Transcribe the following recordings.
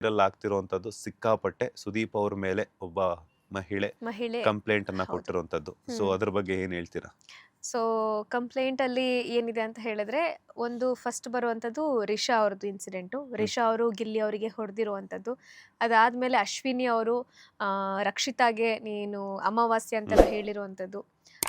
Viral ಆಗ್ತಿರುವಂತದ್ದು ಸಿಕ್ಕಾಪಟ್ಟೆ ಸುದೀಪ್ ಅವ್ರ ಮೇಲೆ ಒಬ್ಬ ಮಹಿಳೆ ಮಹಿಳೆ ಕಂಪ್ಲೇಂಟ್ ಅನ್ನ ಹೌದು. ಕೊಟ್ಟಿರುವಂತದ್ದು. ಸೊ ಅದ್ರ ಬಗ್ಗೆ ಏನ್ ಹೇಳ್ತೀರಾ? ಸೊ ಕಂಪ್ಲೇಂಟ್ ಅಲ್ಲಿ ಏನಿದೆ ಅಂತ ಹೇಳಿದ್ರೆ, ಒಂದು ಫಸ್ಟ್ ಬರುವಂಥದ್ದು ರಿಷಾ ಅವ್ರದ್ದು ಇನ್ಸಿಡೆಂಟು. ರಿಷಾ ಅವರು ಗಿಲ್ಲಿ ಅವರಿಗೆ ಹೊಡೆದಿರುವಂಥದ್ದು. ಅದಾದ್ಮೇಲೆ ಅಶ್ವಿನಿ ಅವರು ರಕ್ಷಿತಾಗೆ ನೀನು ಅಮಾವಾಸ್ಯೆ ಅಂತೆಲ್ಲ ಹೇಳಿರುವಂಥದ್ದು.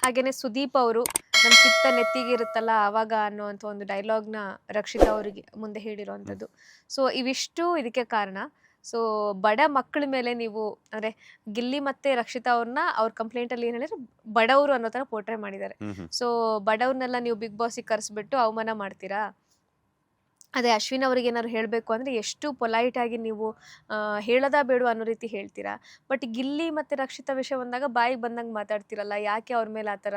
ಹಾಗೇನೆ ಸುದೀಪ್ ಅವರು ನಮ್ಮ ಪಿತ್ತ ನೆತ್ತಿಗೆ ಇರುತ್ತಲ್ಲ ಆವಾಗ ಅನ್ನುವಂಥ ಒಂದು ಡೈಲಾಗ್ನ ರಕ್ಷಿತಾ ಅವರಿಗೆ ಮುಂದೆ ಹೇಳಿರುವಂಥದ್ದು. ಸೊ ಇವಿಷ್ಟು ಇದಕ್ಕೆ ಕಾರಣ. ಸೊ ಬಡ ಮಕ್ಕಳ ಮೇಲೆ ನೀವು ಅಂದ್ರೆ ಗಿಲ್ಲಿ ಮತ್ತೆ ರಕ್ಷಿತಾ ಅವ್ರನ್ನ ಅವ್ರ ಕಂಪ್ಲೇಂಟ್ ಅಲ್ಲಿ ಏನ್ ಹೇಳಿದ್ರೆ ಬಡವರು ಅನ್ನೋ ತರ ಪೋರ್ಟ್ರೇ ಮಾಡಿದ್ದಾರೆ. ಸೊ ಬಡವ್ರನ್ನೆಲ್ಲ ನೀವು ಬಿಗ್ ಬಾಸಿಗೆ ಕರೆಸ್ಬಿಟ್ಟು ಅವಮಾನ ಮಾಡ್ತೀರಾ? ಅದೇ ಅಶ್ವಿನ್ ಅವ್ರಿಗೆ ಏನಾದ್ರು ಹೇಳಬೇಕು ಅಂದ್ರೆ ಎಷ್ಟು ಪೊಲೈಟ್ ಆಗಿ ನೀವು ಹೇಳದ ಬೇಡ ಅನ್ನೋ ರೀತಿ ಹೇಳ್ತೀರಾ. ಬಟ್ ಗಿಲ್ಲಿ ಮತ್ತೆ ರಕ್ಷಿತಾ ವಿಷಯ ಬಂದಾಗ ಬಾಯಿಗೆ ಬಂದಂಗೆ ಮಾತಾಡ್ತಿರಲ್ಲ, ಯಾಕೆ ಅವ್ರ ಮೇಲೆ ಆ ಥರ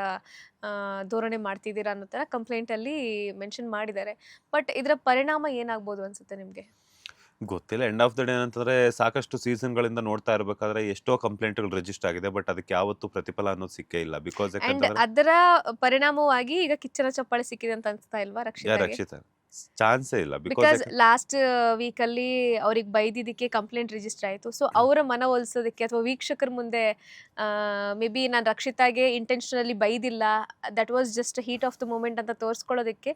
ಧೋರಣೆ ಮಾಡ್ತಿದ್ದೀರಾ ಅನ್ನೋ ಥರ ಕಂಪ್ಲೇಂಟಲ್ಲಿ ಮೆನ್ಷನ್ ಮಾಡಿದ್ದಾರೆ. ಬಟ್ ಇದರ ಪರಿಣಾಮ ಏನಾಗ್ಬೋದು ಅನ್ಸುತ್ತೆ ನಿಮಗೆ? ಗೊತ್ತಿಲ್ಲ. ಎಂಡ್ ಆಫ್ ದ ಡೇ ಏನಂತಂದ್ರೆ ಸಾಕಷ್ಟು ಸೀಸನ್ಗಳಿಂದ ನೋಡ್ತಾ ಇರ್ಬೇಕಾದ್ರೆ ಎಷ್ಟೋ ಕಂಪ್ಲೇಂಟ್ಗಳು ರಿಜಿಸ್ಟರ್ ಆಗಿದೆ. ಬಟ್ ಅದಕ್ಕೆ ಯಾವತ್ತೂ ಪ್ರತಿಫಲ ಅನ್ನೋದು ಸಿಕ್ಕೇ ಇಲ್ಲ. ಬಿಕಾಸ್ ಅಂಡ್ ಯಾಕಂತಂದ್ರೆ ಅದರ ಪರಿಣಾಮವಾಗಿ ಈಗ ಕಿಚ್ಚನ ಚಪ್ಪಾಳೆ ಸಿಕ್ಕಿದೆ ಅಂತ ಅನ್ಸ್ತಾ ಇಲ್ವಾ ರಕ್ಷಿತಾಗೆ? ರಕ್ಷಿತ ಚಾನ್ಸೇ ಇಲ್ಲ. ಬಿಕಾಸ್ ಲಾಸ್ಟ್ ವೀಕ್ ಅಲ್ಲಿ ಅವ್ರಿಗೆ ಬೈದಿದ್ದಕ್ಕೆ ಕಂಪ್ಲೇಂಟ್ ರಿಜಿಸ್ಟರ್ ಆಯ್ತು. ಸೊ ಅವರ ಮನವೊಲಿಸೋದಕ್ಕೆ ಅಥವಾ ವೀಕ್ಷಕರ ಮುಂದೆ ಮೇ ಬಿ ನಾನು ರಕ್ಷಿತಾಗೆ ಇಂಟೆನ್ಷನಲಿ ಬೈದಿಲ್ಲ, that was just heat of the moment ಅಂತ ತೋರಿಸ್ಕೊಳ್ಳೋದಕ್ಕೆ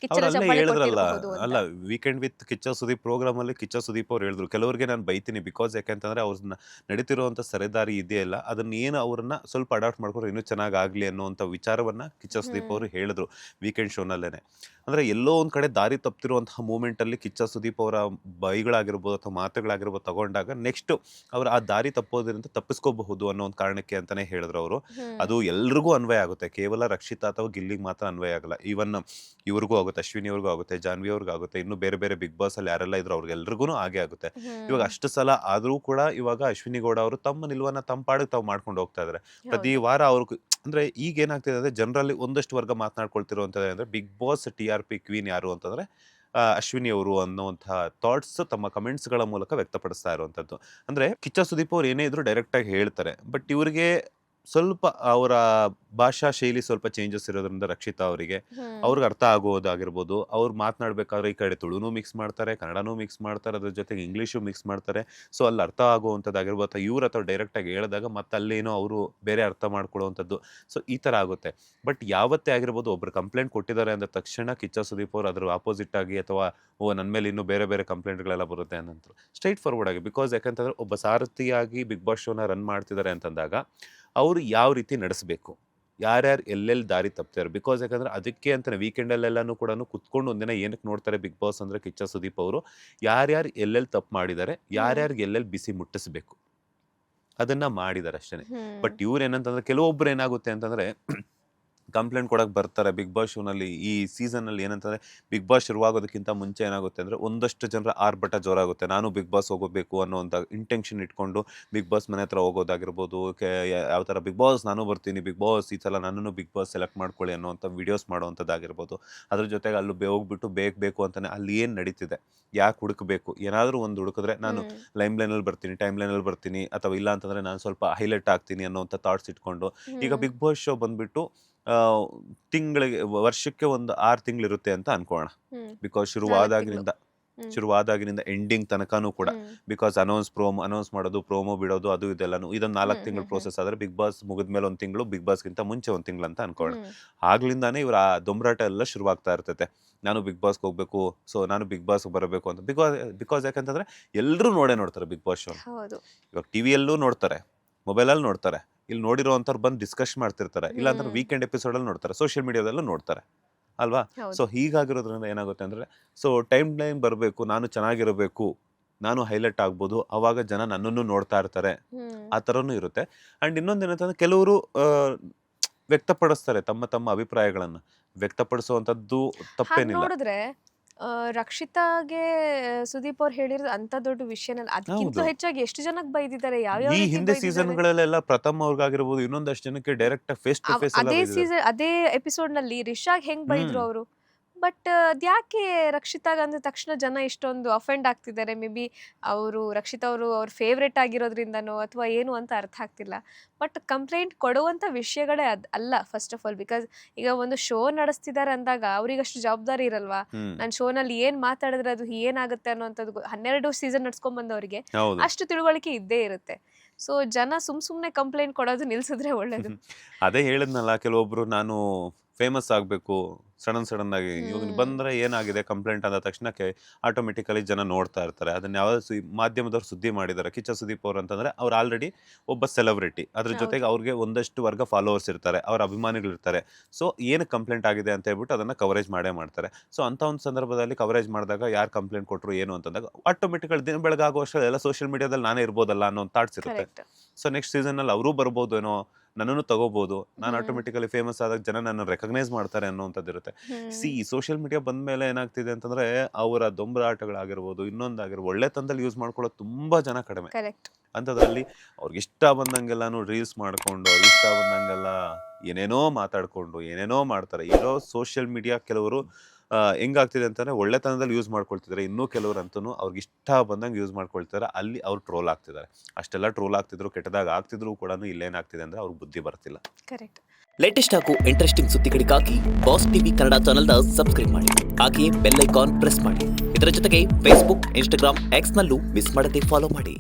ಕಿಚ್ಚನ ಅವ್ರಲ್ಲೇ ಚಪ್ಪಾಳೆ ಹೇಳಿದ್ರಲ್ಲ, ಕೊಟ್ಟಿರಬಹುದು ಅಲ್ಲ ಅಂತ. Weekend with Kichcha Sudeep program ಅಲ್ಲಿ ಕಿಚ್ಚ ಸುದೀಪ್ ಅವ್ರು ಹೇಳಿದ್ರು, ಕೆಲವರಿಗೆ ನಾನು ಬೈತೀನಿ ಬಿಕಾಸ್ ಯಾಕಂತಂದ್ರೆ ಅವ್ರನ್ನ ನಡೀತಿರುವಂತ ಸರಿದಾರಿ ಇದೆಯಲ್ಲ ಅದನ್ನ ಏನು ಅವ್ರನ್ನ ಸ್ವಲ್ಪ ಅಡಾಪ್ಟ್ ಮಾಡ್ಕೊಂಡ್ರೆ ಇನ್ನೂ ಚೆನ್ನಾಗಿ ಆಗ್ಲಿ ಅನ್ನುವಂಥ ವಿಚಾರವನ್ನ ಕಿಚ್ಚ ಸುದೀಪ್ ಅವರು ಹೇಳಿದ್ರು ವೀಕೆಂಡ್ ಶೋನಲ್ಲೇನೆ. ಅಂದ್ರೆ ಎಲ್ಲೋ ಒಂದ್ ಕಡೆ ದಾರಿ ತಪ್ತಿರುವಂತಹ ಮೂಮೆಂಟ್ ಅಲ್ಲಿ ಕಿಚ್ಚ ಸುದೀಪ್ ಅವರ ಬೈಗಳಾಗಿರ್ಬೋದು ಅಥವಾ ಮಾತುಗಳಾಗಿರ್ಬೋದು ತಗೊಂಡಾಗ ನೆಕ್ಸ್ಟ್ ಅವ್ರು ಆ ದಾರಿ ತಪ್ಪೋದ್ರಿಂದ ತಪ್ಪಿಸ್ಕೋಬಹುದು ಅನ್ನೋ ಒಂದು ಕಾರಣಕ್ಕೆ ಅಂತಾನೆ ಹೇಳಿದ್ರು ಅವರು. ಅದು ಎಲ್ರಿಗೂ ಅನ್ವಯ ಆಗುತ್ತೆ, ಕೇವಲ ರಕ್ಷಿತಾ ಅಥವಾ ಗಿಲ್ಲಿಗೆ ಮಾತ್ರ ಅನ್ವಯ ಆಗಲ್ಲ. ಇವನ್ ಇವ್ರಿಗೂ ಆಗುತ್ತೆ, ಅಶ್ವಿನಿ ಅವ್ರಿಗೂ ಆಗುತ್ತೆ, ಜಾನ್ವಿ ಅವ್ರಿಗೂ ಆಗುತ್ತೆ, ಇನ್ನು ಬೇರೆ ಬೇರೆ ಬಿಗ್ ಬಾಸ್ ಅಲ್ಲಿ ಯಾರೆಲ್ಲ ಇದ್ರು ಅವ್ರಿಗೆಲ್ರಿಗೂ ಹಾಗೆ ಆಗುತ್ತೆ. ಇವಾಗ ಅಷ್ಟು ಸಲ ಆದ್ರೂ ಕೂಡ ಇವಾಗ ಅಶ್ವಿನಿ ಗೌಡ ಅವರು ತಮ್ಮ ನಿಲ್ವನ್ನ ತಮ್ಮ ಪಾಡಿಗೆ ತಾವು ಮಾಡ್ಕೊಂಡು ಹೋಗ್ತಾ ಇದಾರೆ. ಪ್ರತಿ ವಾರ ಅವ್ರು ಅಂದ್ರೆ ಈಗ ಏನಾಗ್ತಿದೆ ಅಂದ್ರೆ ಜನರಲ್ಲಿ ಒಂದಷ್ಟು ವರ್ಗ ಮಾತನಾಡ್ಕೊಳ್ತಿರುವಂತದ್ದು ಅಂದ್ರೆ ಬಿಗ್ ಬಾಸ್ TRP ಕ್ವೀನ್ ಯಾರು ಅಂತಂದ್ರೆ ಅಶ್ವಿನಿ ಅವರು ಅನ್ನುವಂತಹ ಥಾಟ್ಸ್ ತಮ್ಮ ಕಮೆಂಟ್ಸ್ ಗಳ ಮೂಲಕ ವ್ಯಕ್ತಪಡಿಸ್ತಾ ಇರುವಂತದ್ದು. ಅಂದ್ರೆ ಕಿಚ್ಚ ಸುದೀಪ್ ಅವ್ರು ಏನೇ ಇದ್ರು ಡೈರೆಕ್ಟ್ ಆಗಿ ಹೇಳ್ತಾರೆ. ಬಟ್ ಇವರಿಗೆ ಸ್ವಲ್ಪ ಅವರ ಭಾಷಾ ಶೈಲಿ ಸ್ವಲ್ಪ ಚೇಂಜಸ್ ಇರೋದ್ರಿಂದ ರಕ್ಷಿತಾ ಅವರಿಗೆ ಅವ್ರಿಗೆ ಅರ್ಥ ಆಗೋದಾಗಿರ್ಬೋದು. ಅವ್ರು ಮಾತನಾಡ್ಬೇಕಾದ್ರೆ ಈ ಕಡೆ ತುಳುನು ಮಿಕ್ಸ್ ಮಾಡ್ತಾರೆ, ಕನ್ನಡನೂ ಮಿಕ್ಸ್ ಮಾಡ್ತಾರೆ, ಅದ್ರ ಜೊತೆಗೆ ಇಂಗ್ಲೀಷು ಮಿಕ್ಸ್ ಮಾಡ್ತಾರೆ. ಸೊ ಅಲ್ಲಿ ಅರ್ಥ ಆಗುವಂಥದ್ದಾಗಿರ್ಬೋದು ಅಥವಾ ಇವ್ರ ಅಥವಾ ಡೈರೆಕ್ಟ್ ಆಗಿ ಹೇಳಿದಾಗ ಮತ್ತೆ ಅಲ್ಲೇನೋ ಅವರು ಬೇರೆ ಅರ್ಥ ಮಾಡ್ಕೊಳ್ಳುವಂಥದ್ದು. ಸೊ ಈ ತರ ಆಗುತ್ತೆ. ಬಟ್ ಯಾವತ್ತೇ ಆಗಿರ್ಬೋದು ಒಬ್ರು ಕಂಪ್ಲೇಂಟ್ ಕೊಟ್ಟಿದ್ದಾರೆ ಅಂದ ತಕ್ಷಣ ಕಿಚ್ಚ ಸುದೀಪ್ ಅವರು ಅದ್ರ ಆಪೋಸಿಟ್ ಆಗಿ ಅಥವಾ ನನ್ನ ಮೇಲೆ ಇನ್ನೂ ಬೇರೆ ಬೇರೆ ಕಂಪ್ಲೇಂಟ್ಗಳೆಲ್ಲ ಬರುತ್ತೆ ಅನ್ನಂತರು ಸ್ಟ್ರೈಟ್ ಫಾರ್ವರ್ಡ್ ಆಗಿ. ಬಿಕಾಸ್ ಯಾಕಂತಂದ್ರೆ ಒಬ್ಬ ಸಾರಥಿಯಾಗಿ ಬಿಗ್ ಬಾಸ್ ಶೋನ ರನ್ ಮಾಡ್ತಿದ್ದಾರೆ ಅಂತಂದಾಗ ಅವರು ಯಾವ ರೀತಿ ನಡೆಸಬೇಕು, ಯಾರ್ಯಾರು ಎಲ್ಲೆಲ್ಲಿ ದಾರಿ ತಪ್ತಾರೆ. ಬಿಕಾಸ್ ಯಾಕಂದ್ರೆ ಅದಕ್ಕೆ ಅಂತಾನೆ ವೀಕೆಂಡಲ್ಲೆಲ್ಲಾನು ಕೂಡ ಕುತ್ಕೊಂಡು ಒಂದಿನ ಏನಕ್ಕೆ ನೋಡ್ತಾರೆ ಬಿಗ್ ಬಾಸ್ ಅಂದ್ರೆ ಕಿಚ್ಚ ಸುದೀಪ್ ಅವರು ಯಾರ್ಯಾರು ಎಲ್ಲೆಲ್ಲಿ ತಪ್ಪು ಮಾಡಿದ್ದಾರೆ, ಯಾರ್ಯಾರಿಗೆ ಎಲ್ಲೆಲ್ಲಿ ಬಿಸಿ ಮುಟ್ಟಿಸ್ಬೇಕು ಅದನ್ನ ಮಾಡಿದ್ದಾರೆ ಅಷ್ಟೇ. ಬಟ್ ಇವ್ರು ಏನಂತಂದ್ರೆ ಕೆಲವೊಬ್ರು ಏನಾಗುತ್ತೆ ಅಂತಂದ್ರೆ ಕಂಪ್ಲೇಂಟ್ ಕೊಡಕ್ಕೆ ಬರ್ತಾರೆ ಬಿಗ್ ಬಾಸ್ ಶೋನಲ್ಲಿ. ಈ ಸೀಸನ್ ಅಲ್ಲಿ ಏನಂತಂದ್ರೆ ಬಿಗ್ ಬಾಸ್ ಶುರುವಾಗೋದಕ್ಕಿಂತ ಮುಂಚೆ ಏನಾಗುತ್ತೆ ಅಂದ್ರೆ ಒಂದಷ್ಟು ಜನರ ಆರ್ಭಟ ಜೋರಾಗುತ್ತೆ, ನಾನು ಬಿಗ್ ಬಾಸ್ ಹೋಗಬೇಕು ಅನ್ನೋಂಥ ಇಂಟೆನ್ಷನ್ ಇಟ್ಕೊಂಡು ಬಿಗ್ ಬಾಸ್ ಮನೆ ಹತ್ರ ಹೋಗೋದಾಗಿರ್ಬೋದು. ಯಾವ ಥರ ಬಿಗ್ ಬಾಸ್ ನಾನು ಬರ್ತೀನಿ, ಬಿಗ್ ಬಾಸ್ ಈ ಸಲ ನನ್ನನ್ನು ಬಿಗ್ ಬಾಸ್ ಸೆಲೆಕ್ಟ್ ಮಾಡ್ಕೊಳ್ಳಿ ಅನ್ನೋಂಥ ವಿಡಿಯೋಸ್ ಮಾಡುವಂಥದ್ದಾಗಿರ್ಬೋದು. ಅದ್ರ ಜೊತೆಗೆ ಅಲ್ಲಿ ಹೋಗ್ಬಿಟ್ಟು ಬೇಕು ಅಂತಾನೆ ಅಲ್ಲಿ ಏನು ನಡೀತಿದೆ, ಯಾಕೆ ಹುಡುಕಬೇಕು, ಏನಾದರೂ ಒಂದು ಹುಡುಕಿದ್ರೆ ನಾನು ಲೈಮ್ ಲೈನಲ್ಲಿ ಬರ್ತೀನಿ, ಟೈಮ್ ಲೈನಲ್ಲಿ ಬರ್ತೀನಿ, ಅಥವಾ ಇಲ್ಲ ಅಂತಂದ್ರೆ ನಾನು ಸ್ವಲ್ಪ ಹೈಲೈಟ್ ಆಗ್ತೀನಿ ಅನ್ನೋಂಥ ಥಾಟ್ಸ್ ಇಟ್ಕೊಂಡು ಈಗ ಬಿಗ್ ಬಾಸ್ ಶೋ ಬಂದ್ಬಿಟ್ಟು ತಿಂಗಳಿಗೆ ವರ್ಷಕ್ಕೆ ಒಂದು 6 ತಿಂಗಳಿರುತ್ತೆ ಅಂತ ಅನ್ಕೋಣ. ಬಿಕಾಸ್ ಶುರುವಾದಾಗಿನಿಂದ ಎಂಡಿಂಗ್ ತನಕನೂ ಕೂಡ. ಬಿಕಾಸ್ ಅನೌನ್ಸ್ ಮಾಡೋದು, ಪ್ರೋಮೋ ಬಿಡೋದು, ಅದು ಇದೆಲ್ಲಾನು ಇದೊಂದು 4 ತಿಂಗಳು ಪ್ರೋಸೆಸ್ ಆದ್ರೆ ಬಿಗ್ ಬಾಸ್ ಮುಗಿದ್ಮೇಲೆ 1 ತಿಂಗಳು, ಬಿಗ್ ಬಾಸ್ಗಿಂತ ಮುಂಚೆ 1 ತಿಂಗಳು ಅಂತ ಅನ್ಕೋಣ. ಆಗ್ಲಿಂದಾನೇ ಇವ್ರ ಆ ದೊಂಬರಾಟ ಎಲ್ಲ ಶುರುವಾಗ್ತಾ ಇರ್ತೈತೆ. ನಾನು ಬಿಗ್ ಬಾಸ್ಗೆ ಹೋಗ್ಬೇಕು, ಸೊ ನಾನು ಬಿಗ್ ಬಾಸ್ ಬರಬೇಕು ಅಂತ. ಬಿಕಾಸ್ ಯಾಕಂತಂದ್ರೆ ಎಲ್ಲರೂ ನೋಡ್ತಾರೆ ಬಿಗ್ ಬಾಸ್ ಶೋ. ಇವಾಗ ಟಿವಿಯಲ್ಲೂ ನೋಡ್ತಾರೆ, ಮೊಬೈಲಲ್ಲಿ ನೋಡ್ತಾರೆ, ಇಲ್ಲಿ ನೋಡಿರೋಂಥವ್ರು ಬಂದು ಡಿಸ್ಕಸ್ ಮಾಡ್ತಿರ್ತಾರೆ, ಇಲ್ಲಾಂದ್ರೆ ವೀಕೆಂಡ್ ಎಪಿಸೋಡ್ ಅಲ್ಲಿ ನೋಡ್ತಾರೆ, ಸೋಷಿಯಲ್ ಮೀಡಿಯಾದಲ್ಲೂ ನೋಡ್ತಾರೆ ಅಲ್ವಾ. ಸೊ ಹೀಗಾಗಿರೋದ್ರಿಂದ ಏನಾಗುತ್ತೆ ಅಂದ್ರೆ ಸೊ ಟೈಮ್ ಲೈನ್ ಬರಬೇಕು, ನಾನು ಚೆನ್ನಾಗಿರಬೇಕು, ನಾನು ಹೈಲೈಟ್ ಆಗ್ಬೋದು, ಅವಾಗ ಜನ ನನ್ನನ್ನು ನೋಡ್ತಾ ಇರ್ತಾರೆ, ಆ ಥರನೂ ಇರುತ್ತೆ. ಅಂಡ್ ಇನ್ನೊಂದೇನಂತಂದ್ರೆ ಕೆಲವರು ವ್ಯಕ್ತಪಡಿಸ್ತಾರೆ ತಮ್ಮ ತಮ್ಮ ಅಭಿಪ್ರಾಯಗಳನ್ನ. ವ್ಯಕ್ತಪಡಿಸುವಂಥದ್ದು ತಪ್ಪೇನಿಲ್ಲ. ನೋಡಿದ್ರೆ ರಕ್ಷಿತಾಗೆ ಸುದೀಪ್ ಅವ್ರು ಹೇಳಿರೋದು ಅಂತ ದೊಡ್ಡ ವಿಷಯನ ಅದಕ್ಕಿಂತ ಹೆಚ್ಚಾಗಿ ಎಷ್ಟು ಜನಕ್ಕೆ ಬೈದಿದ್ದಾರೆ, ಯಾವ ಈ ಹಿಂದೆ ಸೀಸನ್ಗಳಲ್ಲೆಲ್ಲ ಪ್ರಥಮ್ ಅವ್ರಿಗಾಗಿರ್ಬೋದು ಇನ್ನೊಂದಷ್ಟು ಜನಕ್ಕೆ ಡೈರೆಕ್ಟ್ ಫೇಸ್ ಟು ಫೇಸ್ ಅದೇ ಸೀಸನ್ ಅದೇ ಎಪಿಸೋಡ್ ನಲ್ಲಿ ರಿಷಾಗ್ ಹೆಂಗ್ ಬೈದ್ರು ಅವರು. ಬಟ್ ಅದ್ಯಾಕೆ ರಕ್ಷಿತಾಗ ಅಂದ ತಕ್ಷಣ ಜನ ಇಷ್ಟೊಂದು ಅಫೆಂಡ್ ಆಗ್ತಿದ್ದಾರೆ? ಮೇ ಬಿ ರಕ್ಷಿತಾ ಅವರು ಅವ್ರ ಫೇವ್ರೇಟ್ ಆಗಿರೋದ್ರಿಂದನೋ ಅಥವಾ ಏನು ಅಂತ ಅರ್ಥ ಆಗ್ತಿಲ್ಲ. ಬಟ್ ಕಂಪ್ಲೇಂಟ್ ಕೊಡುವಂಥ ವಿಷಯಗಳೇ ಅಲ್ಲ ಫಸ್ಟ್ ಆಫ್ ಆಲ್. ಬಿಕಾಸ್ ಈಗ ಒಂದು ಶೋ ನಡೆಸ್ತಿದ್ದಾರೆ ಅಂದಾಗ ಅವ್ರಿಗಷ್ಟು ಜವಾಬ್ದಾರಿ ಇರಲ್ವಾ? ನನ್ನ ಶೋನಲ್ಲಿ ಏನು ಮಾತಾಡಿದ್ರೆ ಅದು ಏನಾಗುತ್ತೆ ಅನ್ನೋಂಥದ್ದು 12 ಸೀಸನ್ ನಡ್ಸ್ಕೊಂಡ್ ಬಂದವರಿಗೆ ಹೌದು. ಅಷ್ಟು ತಿಳುವಳಿಕೆ ಇದ್ದೇ ಇರುತ್ತೆ. ಸೊ ಜನ ಸುಮ್ಮನೆ ಕಂಪ್ಲೇಂಟ್ ಕೊಡೋದು ನಿಲ್ಸಿದ್ರೆ ಒಳ್ಳೇದು. ಅದೇ ಹೇಳಿದ್ನಲ್ಲ, ಕೆಲವೊಬ್ರು ನಾನು ಫೇಮಸ್ ಆಗಬೇಕು ಸಡನ್ ಆಗಿ ಇವಾಗ ಬಂದ್ರೆ ಏನಾಗಿದೆ ಕಂಪ್ಲೇಂಟ್ ಅಂದ ತಕ್ಷಣಕ್ಕೆ ಆಟೋಮೆಟಿಕಲಿ ಜನ ನೋಡ್ತಾ ಇರ್ತಾರೆ. ಅದನ್ನ ಯಾವ ಮಾಧ್ಯಮದವ್ರು ಸುದ್ದಿ ಮಾಡಿದ್ದಾರೆ, ಕಿಚ್ಚ ಸುದೀಪ್ ಅವ್ರು ಅಂತಂದ್ರೆ ಅವ್ರು ಆಲ್ರೆಡಿ ಒಬ್ಬ ಸೆಲೆಬ್ರಿಟಿ, ಅದ್ರ ಜೊತೆಗೆ ಅವ್ರಿಗೆ ಒಂದಷ್ಟು ವರ್ಗ ಫಾಲೋವರ್ಸ್ ಇರ್ತಾರೆ, ಅವ್ರ ಅಭಿಮಾನಿಗಳಿರ್ತಾರೆ. ಸೊ ಏನು ಕಂಪ್ಲೇಂಟ್ ಆಗಿದೆ ಅಂತ ಹೇಳ್ಬಿಟ್ಟು ಅದನ್ನ ಕವರೇಜ್ ಮಾಡೇ ಮಾಡ್ತಾರೆ. ಸೊ ಅಂತ ಒಂದು ಸಂದರ್ಭದಲ್ಲಿ ಕವರೇಜ್ ಮಾಡಿದಾಗ ಯಾರು ಕಂಪ್ಲೇಂಟ್ ಕೊಟ್ಟರು ಏನು ಅಂತಂದಾಗ ಆಟೋಮೆಟಿಕಲಿ ದಿನ ಬೆಳಗಾಗೋ ಅಷ್ಟರಲ್ಲಿ ಎಲ್ಲ ಸೋಷಿಯಲ್ ಮೀಡಿಯಾದಲ್ಲಿ ನಾನೇ ಇರ್ಬೋದಲ್ಲ ಅನ್ನೋ ಒಂದು ಥಾಟ್ಸ್ ಇರುತ್ತೆ. ಕರೆಕ್ಟ್. ಸೊ ನೆಕ್ಸ್ಟ್ ಸೀಸನಲ್ಲಿ ಅವರೂ ಬರ್ಬೋದು ಏನೋ, ನನ್ನನ್ನು ತಗೋಬಹುದು, ನಾನು ಆಟೋಮೆಟಿಕಲಿ ಫೇಮಸ್ ಆದಾಗ ಜನ ನನ್ನ ರೆಕಗ್ನೈಸ್ ಮಾಡ್ತಾರೆ ಅನ್ನೋಂಥದ್ದು ಇರುತ್ತೆ. ಸೋಷಿಯಲ್ ಮೀಡಿಯಾ ಬಂದ ಮೇಲೆ ಏನಾಗ್ತಿದೆ ಅಂತಂದ್ರೆ ಅವರ ದೊಂಬರಾಟಗಳಾಗಿರ್ಬೋದು, ಇನ್ನೊಂದಾಗಿರ್ಬೋದು, ಒಳ್ಳೆ ತಂದಲ್ಲಿ ಯೂಸ್ ಮಾಡ್ಕೊಳ್ಳೋದು ತುಂಬಾ ಜನ ಕಡಿಮೆ. ಕರೆಕ್ಟ್. ಅಂಥದ್ರಲ್ಲಿ ಅವ್ರಿಗೆ ಇಷ್ಟ ಬಂದಂಗೆಲ್ಲಾನು ರೀಲ್ಸ್ ಮಾಡ್ಕೊಂಡು, ಅವ್ರಿಗೆ ಇಷ್ಟ ಬಂದಂಗೆಲ್ಲ ಏನೇನೋ ಮಾತಾಡ್ಕೊಂಡು ಏನೇನೋ ಮಾಡ್ತಾರೆ. ಇರೋ ಸೋಷಿಯಲ್ ಮೀಡಿಯಾ ಕೆಲವರು ಹೆಂಗಾಗ್ತಿದೆ ಅಂತಂದ್ರೆ ಒಳ್ಳೆತನದಲ್ಲಿ ಯೂಸ್ ಮಾಡ್ಕೊಳ್ತಿದ್ದಾರೆ, ಇನ್ನೂ ಕೆಲವರು ಅಂತೂ ಅವ್ರಿಗೆ ಇಷ್ಟ ಬಂದಂಗೆ ಯೂಸ್ ಮಾಡ್ಕೊಳ್ತಾರೆ. ಅಲ್ಲಿ ಅವ್ರು ಟ್ರೋಲ್ ಆಗ್ತಿದ್ದಾರೆ. ಅಷ್ಟೆಲ್ಲ ಟ್ರೋಲ್ ಆಗ್ತಿದ್ರು, ಕೆಟ್ಟದಾಗ ಆಗ್ತಿದ್ರು ಕೂಡ ಇಲ್ಲೇನಾಗ್ತಿದೆ ಅಂದ್ರೆ ಅವ್ರಿಗೆ ಬುದ್ಧಿ ಬರ್ತಿಲ್ಲ. ಕರೆಕ್ಟ್. ಲೇಟೆಸ್ಟ್ ಹಾಗೂ ಇಂಟ್ರೆಸ್ಟಿಂಗ್ ಸುದ್ದಿಗಳಿಗಾಗಿ ಬಾಸ್ ಟಿವಿ ಕನ್ನಡ ಚಾನೆಲ್ನ ಸಬ್ಸ್ಕ್ರೈಬ್ ಮಾಡಿ. ಹಾಗೆಯೇ ಬೆಲ್ ಐಕಾನ್ ಪ್ರೆಸ್ ಮಾಡಿ. ಇದರ ಜೊತೆಗೆ ಫೇಸ್ಬುಕ್, ಇನ್ಸ್ಟಾಗ್ರಾಮ್, ಎಕ್ಸ್ನಲ್ಲೂ ಮಿಸ್ ಮಾಡದೆ ಫಾಲೋ ಮಾಡಿ.